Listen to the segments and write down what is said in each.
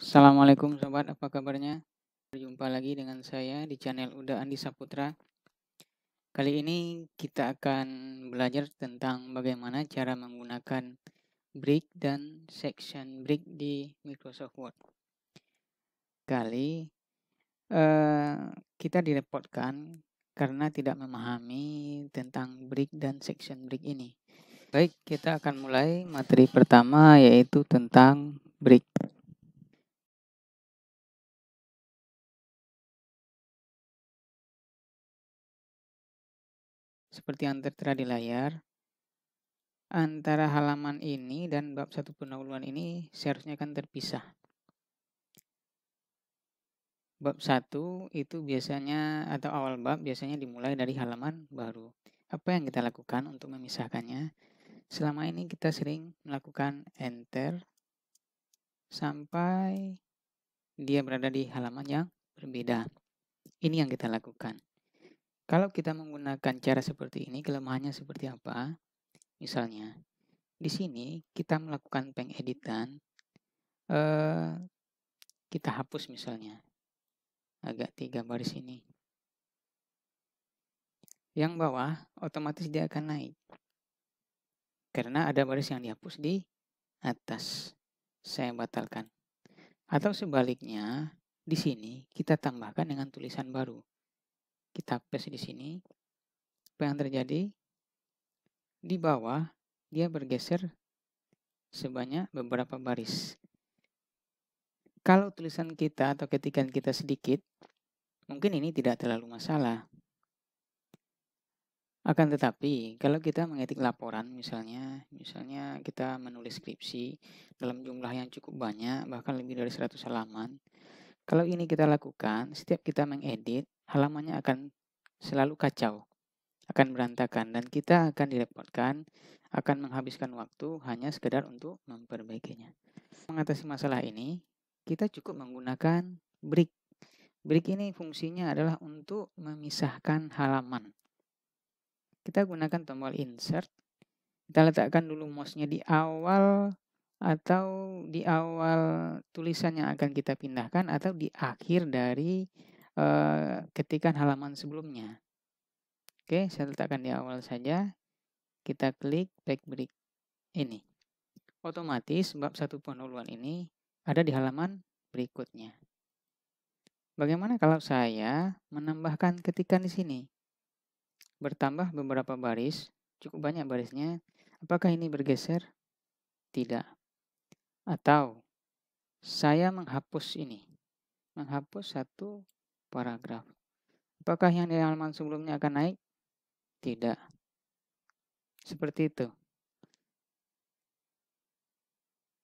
Assalamualaikum sobat, apa kabarnya? Berjumpa lagi dengan saya di channel Uda Andi Saputra. Kali ini kita akan belajar tentang bagaimana cara menggunakan break dan section break di Microsoft Word. Kali kita direpotkan karena tidak memahami tentang break dan section break ini. Baik, kita akan mulai materi pertama yaitu tentang break. Seperti yang tertera di layar, antara halaman ini dan bab 1 pendahuluan ini seharusnya kan terpisah. Bab 1 itu biasanya atau awal bab biasanya dimulai dari halaman baru. Apa yang kita lakukan untuk memisahkannya? Selama ini kita sering melakukan enter sampai dia berada di halaman yang berbeda. Ini yang kita lakukan. Kalau kita menggunakan cara seperti ini, kelemahannya seperti apa? Misalnya, di sini kita melakukan pengeditan, kita hapus misalnya agak 3 baris ini. Yang bawah otomatis dia akan naik. Karena ada baris yang dihapus di atas. Saya batalkan. Atau sebaliknya, di sini kita tambahkan dengan tulisan baru. Kita paste di sini. Apa yang terjadi? Di bawah dia bergeser sebanyak beberapa baris. Kalau tulisan kita atau ketikan kita sedikit, mungkin ini tidak terlalu masalah. Akan tetapi, kalau kita mengetik laporan misalnya kita menulis skripsi dalam jumlah yang cukup banyak, bahkan lebih dari 100 halaman. Kalau ini kita lakukan, setiap kita mengedit, halamannya akan selalu kacau, akan berantakan, dan kita akan direpotkan, akan menghabiskan waktu hanya sekedar untuk memperbaikinya. Mengatasi masalah ini, kita cukup menggunakan break. Break ini fungsinya adalah untuk memisahkan halaman. Kita gunakan tombol insert, kita letakkan dulu mouse-nya di awal atau di awal tulisan yang akan kita pindahkan atau di akhir dari ketikan halaman sebelumnya. Oke, saya letakkan di awal saja. Kita klik back break ini. Otomatis bab 1 pendahuluan ini ada di halaman berikutnya. Bagaimana kalau saya menambahkan ketikan di sini? Bertambah beberapa baris, cukup banyak barisnya. Apakah ini bergeser? Tidak. Atau saya menghapus ini, menghapus satu paragraf. Apakah yang di halaman sebelumnya akan naik? Tidak. Seperti itu.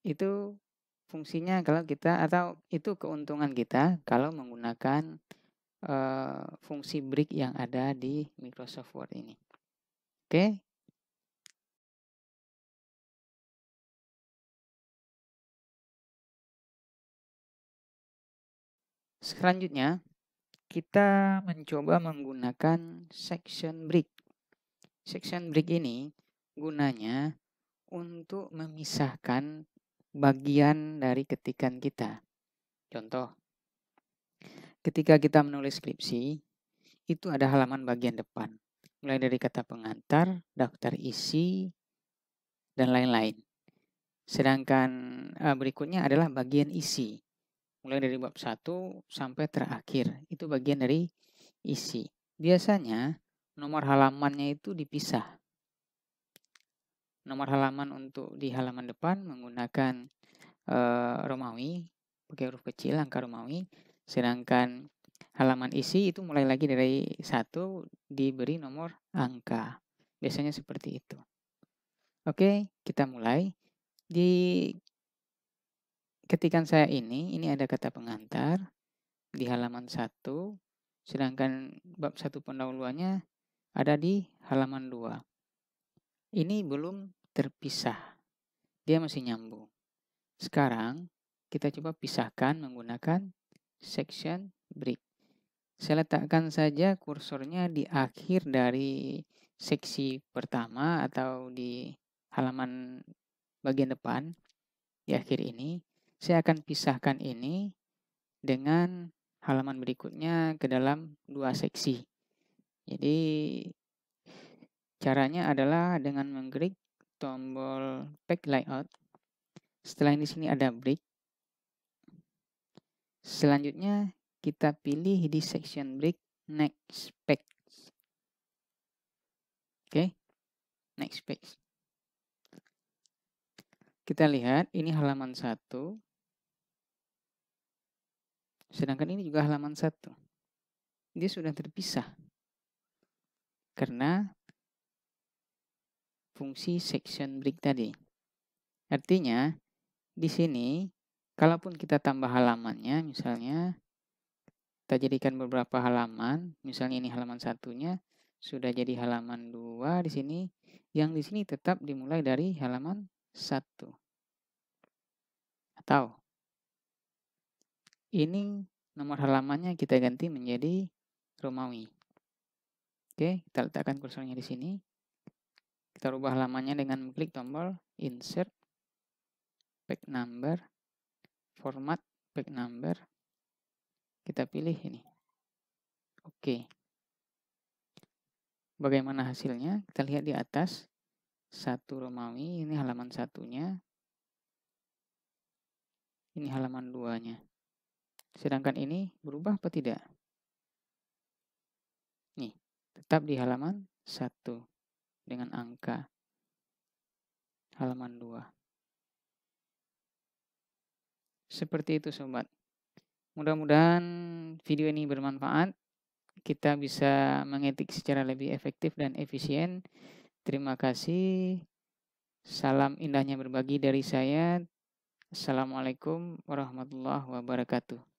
Itu fungsinya kalau kita, atau itu keuntungan kita kalau menggunakan fungsi break yang ada di Microsoft Word ini. Oke. Selanjutnya, kita mencoba menggunakan section break. Section break ini gunanya untuk memisahkan bagian dari ketikan kita. Contoh, ketika kita menulis skripsi, itu ada halaman bagian depan. Mulai dari kata pengantar, daftar isi, dan lain-lain. Sedangkan berikutnya adalah bagian isi. Mulai dari bab 1 sampai terakhir. Itu bagian dari isi. Biasanya nomor halamannya itu dipisah. Nomor halaman untuk di halaman depan menggunakan Romawi, pakai huruf kecil, angka Romawi. Sedangkan halaman isi itu mulai lagi dari 1 diberi nomor angka. Biasanya seperti itu. Oke, kita mulai. Di ketikan saya ini ada kata pengantar di halaman 1, sedangkan bab 1 pendahuluannya ada di halaman 2. Ini belum terpisah, dia masih nyambung. Sekarang kita coba pisahkan menggunakan section break. Saya letakkan saja kursornya di akhir dari seksi pertama atau di halaman bagian depan, di akhir ini. Saya akan pisahkan ini dengan halaman berikutnya ke dalam 2 seksi. Jadi caranya adalah dengan mengklik tombol Pack Layout. Setelah di sini ada break. Selanjutnya kita pilih di section break next page. Oke, next page. Kita lihat ini halaman 1. Sedangkan ini juga halaman 1. Dia sudah terpisah. Karena fungsi section break tadi. Artinya di sini kalaupun kita tambah halamannya, misalnya kita jadikan beberapa halaman, misalnya ini halaman satunya sudah jadi halaman 2 di sini, yang di sini tetap dimulai dari halaman 1. Atau ini nomor halamannya kita ganti menjadi Romawi. Oke, kita letakkan kursornya di sini. Kita rubah halamannya dengan mengklik tombol Insert, Page Number, Format Page Number. Kita pilih ini. Oke. Bagaimana hasilnya? Kita lihat di atas. 1 Romawi, ini halaman satunya. Ini halaman 2-nya. Sedangkan ini berubah apa tidak? Nih, tetap di halaman 1 dengan angka halaman 2. Seperti itu sobat. Mudah-mudahan video ini bermanfaat. Kita bisa mengetik secara lebih efektif dan efisien. Terima kasih. Salam indahnya berbagi dari saya. Assalamualaikum warahmatullahi wabarakatuh.